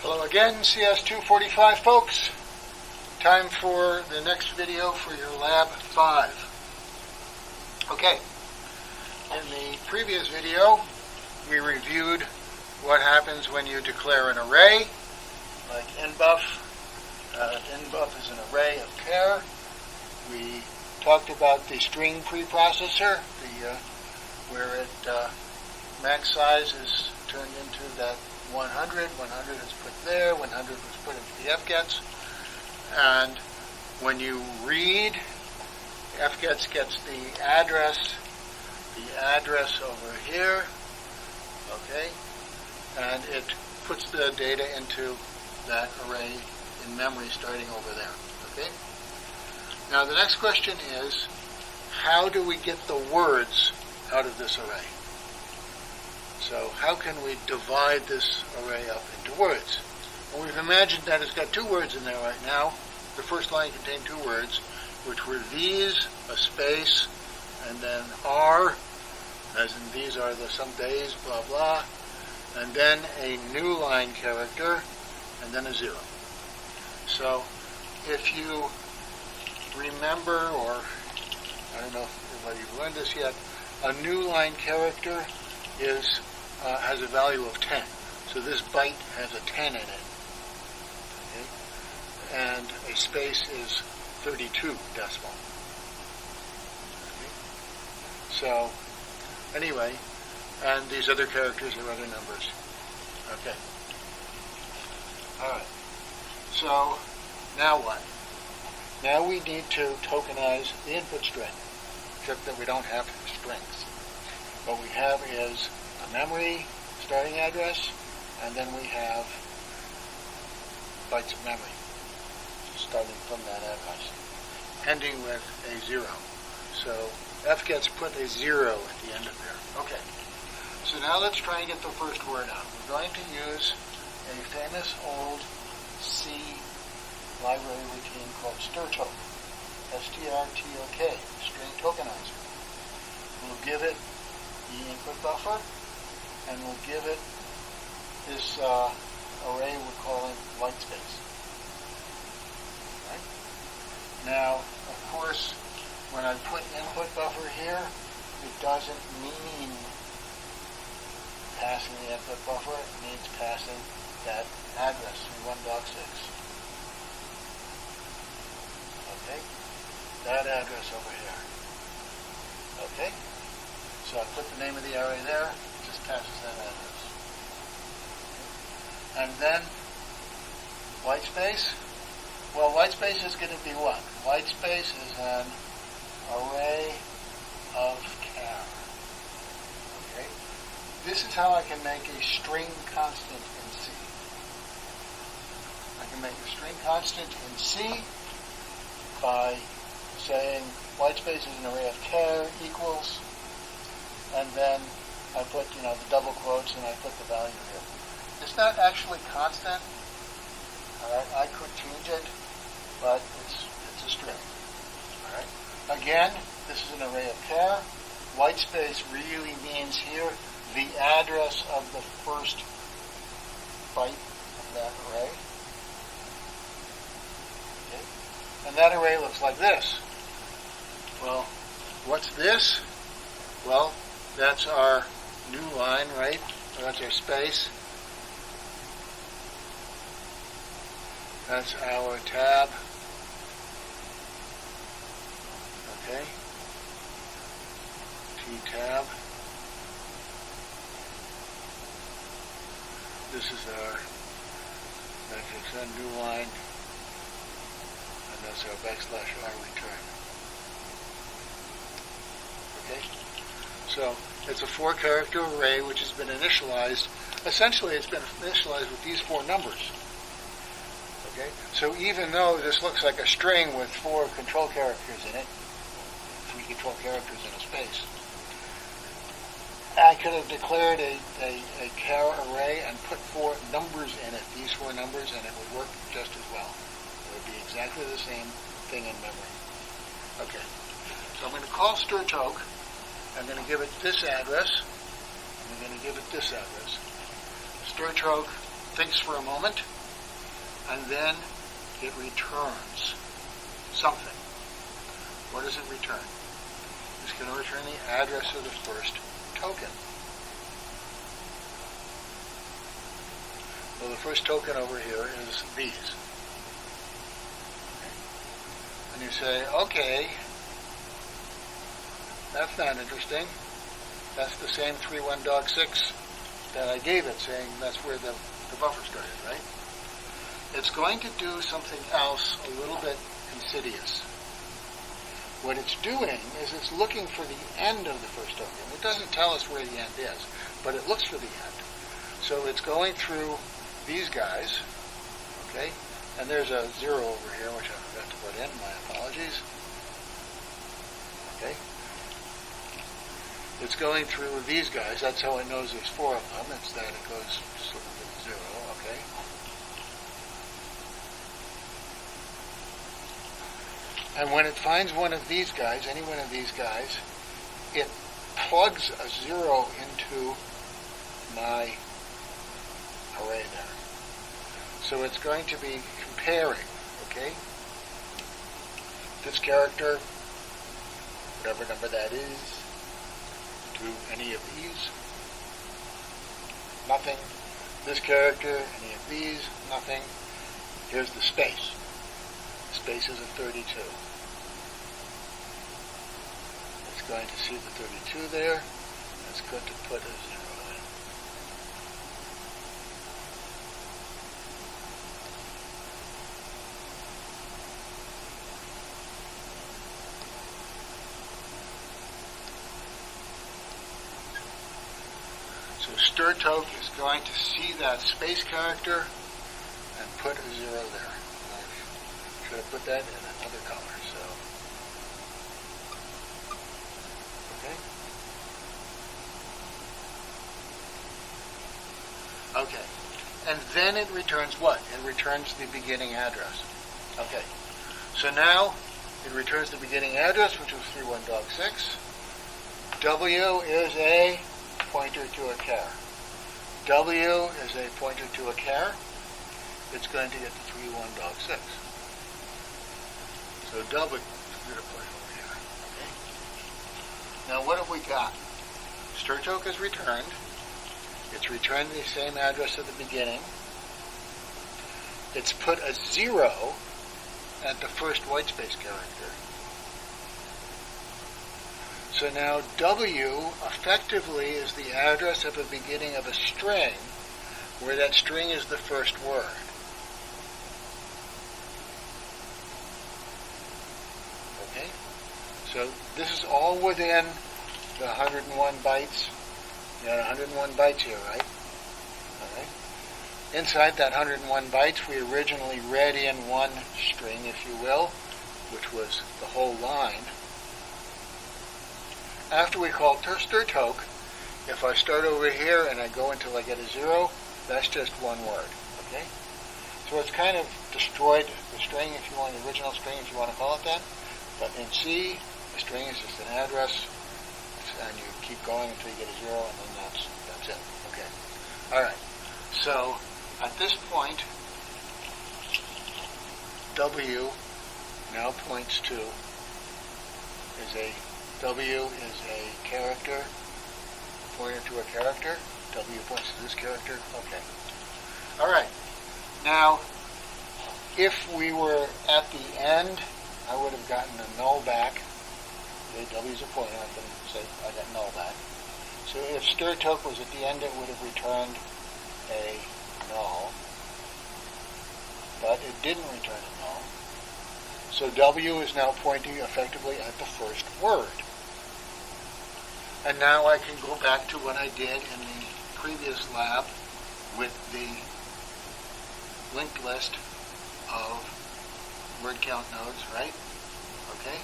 Hello again, cs245 folks. Time for the next video for your Lab 5. Okay, in the previous video, we reviewed what happens when you declare an array, like nbuff. Nbuff is an array of char. We talked about the string preprocessor, where max size is turned into that 100. 100 is put there. 100 was put into the fgets. And when you read, fgets gets the address over here, okay, and it puts the data into that array in memory starting over there, okay. Now the next question is, how do we get the words out of this array? So how can we divide this array up into words? Well, we've imagined that it's got two words in there right now. The first line contained two words, which were these, a space, and then are, as in these are the some days, blah, blah, and then a new line character, and then a 0. So if you remember, or I don't know if you've learned this yet, a new line character has a value of 10. So this byte has a 10 in it. Okay? And a space is 32 decimal. Okay? So anyway, and these other characters are other numbers. Okay. Alright. So now what? Now we need to tokenize the input string, except that we don't have strings. What we have is a memory starting address, and then we have bytes of memory starting from that address, ending with a 0. So fgets put a 0 at the end of there. Okay. So now let's try and get the first word out. We're going to use a famous old C library routine called strtok, strtok, string tokenizer. We'll give it the input buffer, and we'll give it this array we're calling white space. Right? Now, of course, when I put input buffer here, it doesn't mean passing the input buffer, it means passing that address, 1.6. Okay? That address over here. Okay? So I put the name of the array there, it just passes that address. Okay. And then, white space. Well, white space is going to be what? White space is an array of char. Okay? This is how I can make a string constant in C. I can make a string constant in C by saying white space is an array of char equals, and then I put, the double quotes, and I put the value here. It's not actually constant. All right, I could change it, but it's a string. All right. Again, this is an array of char. White space really means here the address of the first byte of that array. Okay. And that array looks like this. Well, what's this? Well, that's our new line, right? Or that's our space. That's our tab. Okay. T-tab. This is our matrix n new line. And that's our \r return. Okay? So it's a 4-character array which has been initialized. Essentially, it's been initialized with these 4 numbers. Okay? So even though this looks like a string with 4 control characters in it, 3 control characters in a space, I could have declared a char array and put 4 numbers in it, these 4 numbers, and it would work just as well. It would be exactly the same thing in memory. Okay. So I'm going to call strtok. I'm going to give it this address. I'm going to give it this address. Strtok thinks for a moment, and then it returns something. What does it return? It's going to return the address of the first token. Well, the first token over here is these. And you say, okay, that's not interesting. That's the same 31.6 that I gave it, saying that's where the buffer started, right? It's going to do something else a little bit insidious. What it's doing is it's looking for the end of the first token. It doesn't tell us where the end is, but it looks for the end. So it's going through these guys, okay? And there's a 0 over here, which I forgot to put in. My apologies. Okay? It's going through these guys. That's how it knows there's 4 of them. It's that it goes sort of at 0, okay? And when it finds one of these guys, any one of these guys, it plugs a 0 into my array there. So it's going to be comparing, okay, this character, whatever number that is, to any of these. Nothing. This character, any of these, nothing. Here's the space. The space is a 32. It's going to see the 32 there. It's going to put a 0 in. So strtok is going to see that space character and put a 0 there. I should have put that in another color. So, okay. Okay. And then it returns what? It returns the beginning address. Okay. So now it returns the beginning address, which was 31.6. W is a pointer to a char. W is a pointer to a char. It's going to get the 31.6. So W is going to put it over here. Okay. Now what have we got? Strtok is returned. It's returned the same address at the beginning. It's put a 0 at the first whitespace character. So now W effectively is the address of the beginning of a string, where that string is the first word. Okay? So this is all within the 101 bytes. You got 101 bytes here, right? All right. Inside that 101 bytes, we originally read in one string, if you will, which was the whole line. After we call strtok, if I start over here and I go until I get a 0, that's just one word. Okay? So it's kind of destroyed the string, if you want, the original string, if you want to call it that. But in C, the string is just an address, and you keep going until you get a 0, and then that's it. Okay. All right. So at this point, W now points to W is a character, pointer to a character. W points to this character. Okay. All right. Now, if we were at the end, I would have gotten a null back. Okay, W is a pointer. I can say I got null back. So if strtok was at the end, it would have returned a null. But it didn't return a null. So W is now pointing effectively at the first word. And now I can go back to what I did in the previous lab with the linked list of word count nodes, right? Okay?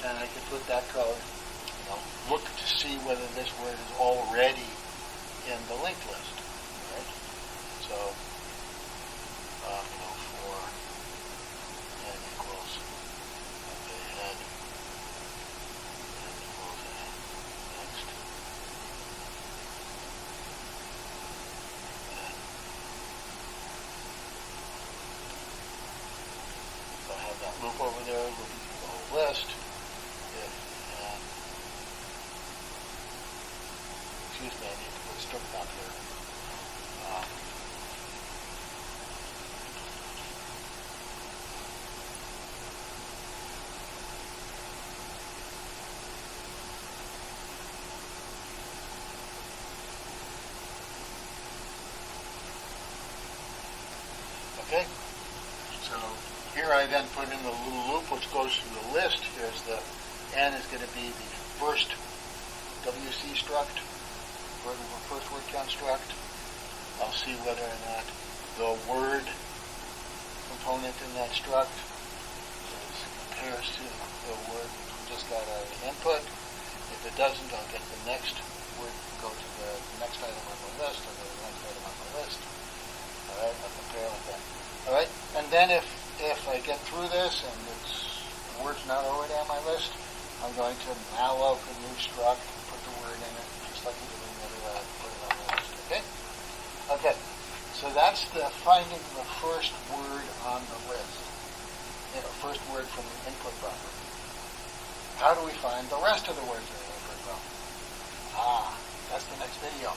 And I can put that code, look to see whether this word is already in the linked list, right? So, for n equals head, n equals next, n loop over there, looping through the whole list. Excuse me, I need to put a strtok here. Okay, so here I then put in the little loop which goes through the list. Here's the N is going to be the first WC struct, first word count struct. I'll see whether or not the word component in that struct compares to the word we just got out of the input. If it doesn't, I'll get the next word, go to the next item on the list, or the next item on the list. Alright, I'll compare like that. Alright, and then if I get through this and the word's not already on my list, I'm going to malloc a new struct and put the word in it, just like we did in the other lab, put it on the list, okay? Okay, so that's the finding the first word on the list. First word from the input buffer. How do we find the rest of the words in the input buffer? That's the next video.